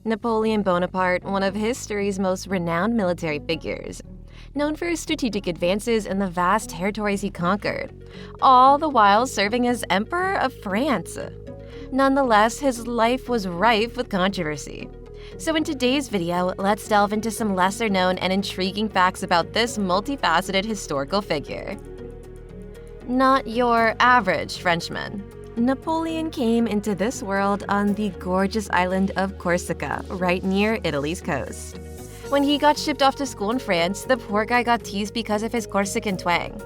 Napoleon Bonaparte, one of history's most renowned military figures, known for his strategic advances in the vast territories he conquered, all the while serving as Emperor of France. Nonetheless, his life was rife with controversy. So in today's video, let's delve into some lesser-known and intriguing facts about this multifaceted historical figure. Not your average Frenchman. Napoleon came into this world on the gorgeous island of Corsica, right near Italy's coast. When he got shipped off to school in France, the poor guy got teased because of his Corsican twang.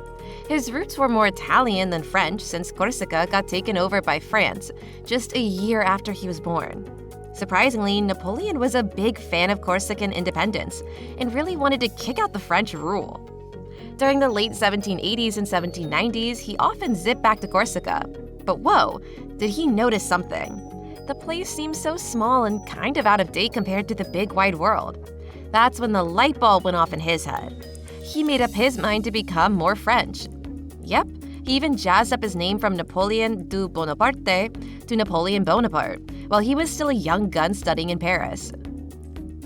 His roots were more Italian than French since Corsica got taken over by France just a year after he was born. Surprisingly, Napoleon was a big fan of Corsican independence and really wanted to kick out the French rule. During the late 1780s and 1790s, he often zipped back to Corsica. But whoa, did he notice something? The place seemed so small and kind of out of date compared to the big wide world. That's when the light bulb went off in his head. He made up his mind to become more French. Yep, he even jazzed up his name from Napoleon du Bonaparte to Napoleon Bonaparte while he was still a young gun studying in Paris.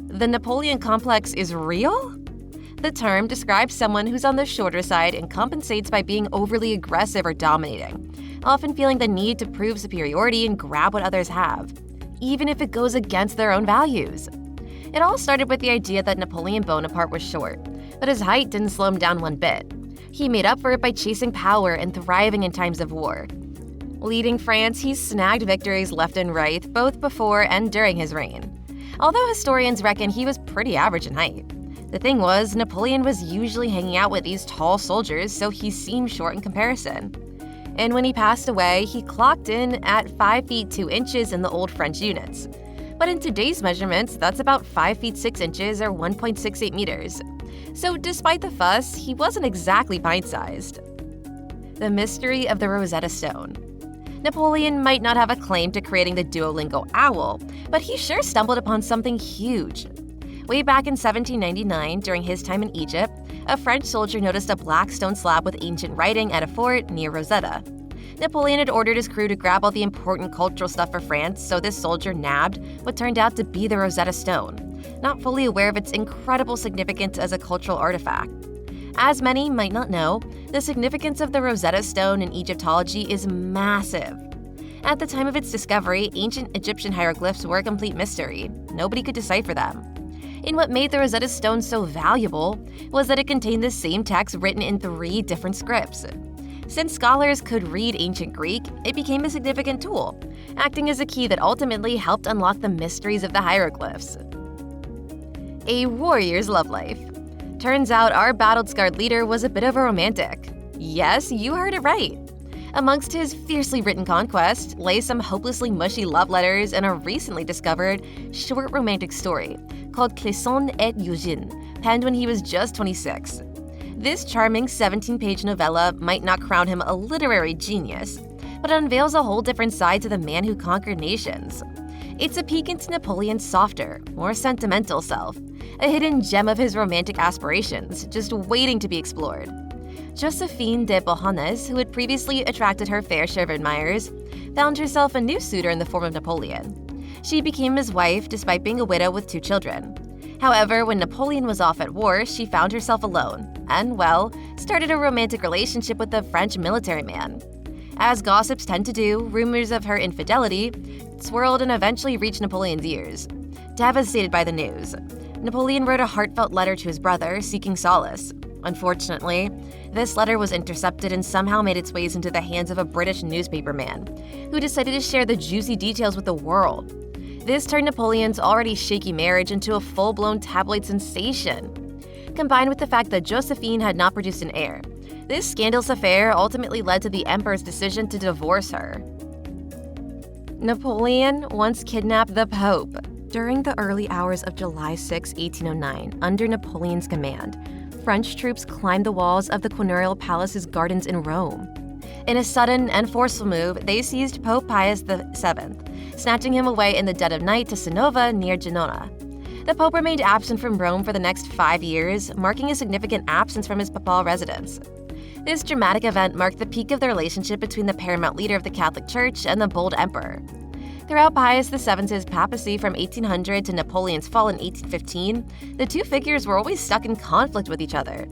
The Napoleon complex is real? The term describes someone who's on the shorter side and compensates by being overly aggressive or dominating, often feeling the need to prove superiority and grab what others have, even if it goes against their own values. It all started with the idea that Napoleon Bonaparte was short, but his height didn't slow him down one bit. He made up for it by chasing power and thriving in times of war. Leading France, he snagged victories left and right, both before and during his reign. Although historians reckon he was pretty average in height. The thing was, Napoleon was usually hanging out with these tall soldiers, so he seemed short in comparison. And when he passed away, he clocked in at 5 feet 2 inches in the old French units. But in today's measurements, that's about 5 feet 6 inches or 1.68 meters. So despite the fuss, he wasn't exactly pint-sized. The mystery of the Rosetta Stone. Napoleon might not have a claim to creating the Duolingo owl, but he sure stumbled upon something huge. Way back in 1799, during his time in Egypt, a French soldier noticed a black stone slab with ancient writing at a fort near Rosetta. Napoleon had ordered his crew to grab all the important cultural stuff for France, so this soldier nabbed what turned out to be the Rosetta Stone, not fully aware of its incredible significance as a cultural artifact. As many might not know, the significance of the Rosetta Stone in Egyptology is massive. At the time of its discovery, ancient Egyptian hieroglyphs were a complete mystery. Nobody could decipher them. And what made the Rosetta Stone so valuable was that it contained the same text written in 3 different scripts. Since scholars could read ancient Greek, it became a significant tool, acting as a key that ultimately helped unlock the mysteries of the hieroglyphs. A warrior's love life. Turns out our battle-scarred leader was a bit of a romantic. Yes, you heard it right. Amongst his fiercely written conquests lay some hopelessly mushy love letters and a recently discovered short romantic story called Clisson et Eugène, penned when he was just 26. This charming 17-page novella might not crown him a literary genius, but it unveils a whole different side to the man who conquered nations. It's a peek into Napoleon's softer, more sentimental self, a hidden gem of his romantic aspirations, just waiting to be explored. Josephine de Beauharnais, who had previously attracted her fair share of admirers, found herself a new suitor in the form of Napoleon. She became his wife despite being a widow with 2 children. However, when Napoleon was off at war, she found herself alone and, well, started a romantic relationship with a French military man. As gossips tend to do, rumors of her infidelity swirled and eventually reached Napoleon's ears. Devastated by the news, Napoleon wrote a heartfelt letter to his brother, seeking solace. Unfortunately, this letter was intercepted and somehow made its way into the hands of a British newspaperman, who decided to share the juicy details with the world. This turned Napoleon's already shaky marriage into a full-blown tabloid sensation. Combined with the fact that Josephine had not produced an heir, this scandalous affair ultimately led to the emperor's decision to divorce her. Napoleon once kidnapped the Pope. During the early hours of July 6, 1809, under Napoleon's command, French troops climbed the walls of the Quirinal Palace's gardens in Rome. In a sudden and forceful move, they seized Pope Pius VII, snatching him away in the dead of night to Canova near Genoa. The Pope remained absent from Rome for the next 5 years, marking a significant absence from his papal residence. This dramatic event marked the peak of the relationship between the paramount leader of the Catholic Church and the bold emperor. Throughout Pius VII's papacy from 1800 to Napoleon's fall in 1815, the two figures were always stuck in conflict with each other.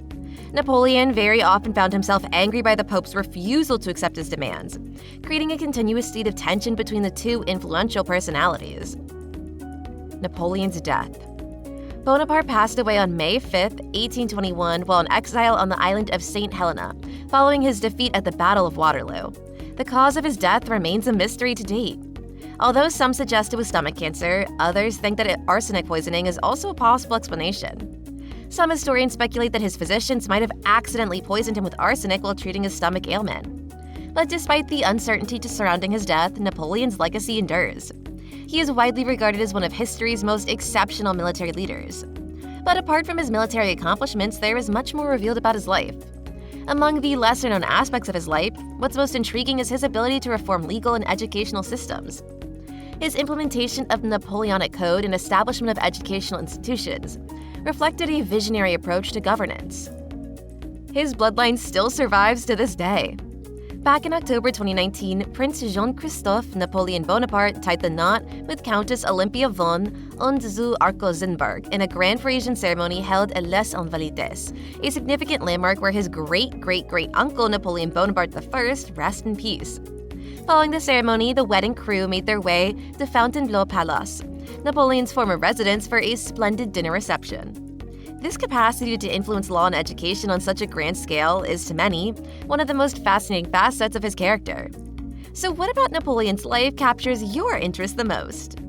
Napoleon very often found himself angry by the Pope's refusal to accept his demands, creating a continuous state of tension between the two influential personalities. Napoleon's death. Bonaparte passed away on May 5, 1821, while in exile on the island of St. Helena, following his defeat at the Battle of Waterloo. The cause of his death remains a mystery to date. Although some suggest it was stomach cancer, others think that arsenic poisoning is also a possible explanation. Some historians speculate that his physicians might have accidentally poisoned him with arsenic while treating his stomach ailment. But despite the uncertainty surrounding his death, Napoleon's legacy endures. He is widely regarded as one of history's most exceptional military leaders. But apart from his military accomplishments, there is much more revealed about his life. Among the lesser-known aspects of his life, what's most intriguing is his ability to reform legal and educational systems. His implementation of the Napoleonic Code and establishment of educational institutions reflected a visionary approach to governance. His bloodline still survives to this day. Back in October 2019, Prince Jean-Christophe Napoleon Bonaparte tied the knot with Countess Olympia von und zu Arco-Zenberg in a grand Parisian ceremony held at Les Invalides, a significant landmark where his great-great-great-uncle Napoleon Bonaparte I rests in peace. Following the ceremony, the wedding crew made their way to Fontainebleau Palace, Napoleon's former residence, for a splendid dinner reception. This capacity to influence law and education on such a grand scale is, to many, one of the most fascinating facets of his character. So what about Napoleon's life captures your interest the most?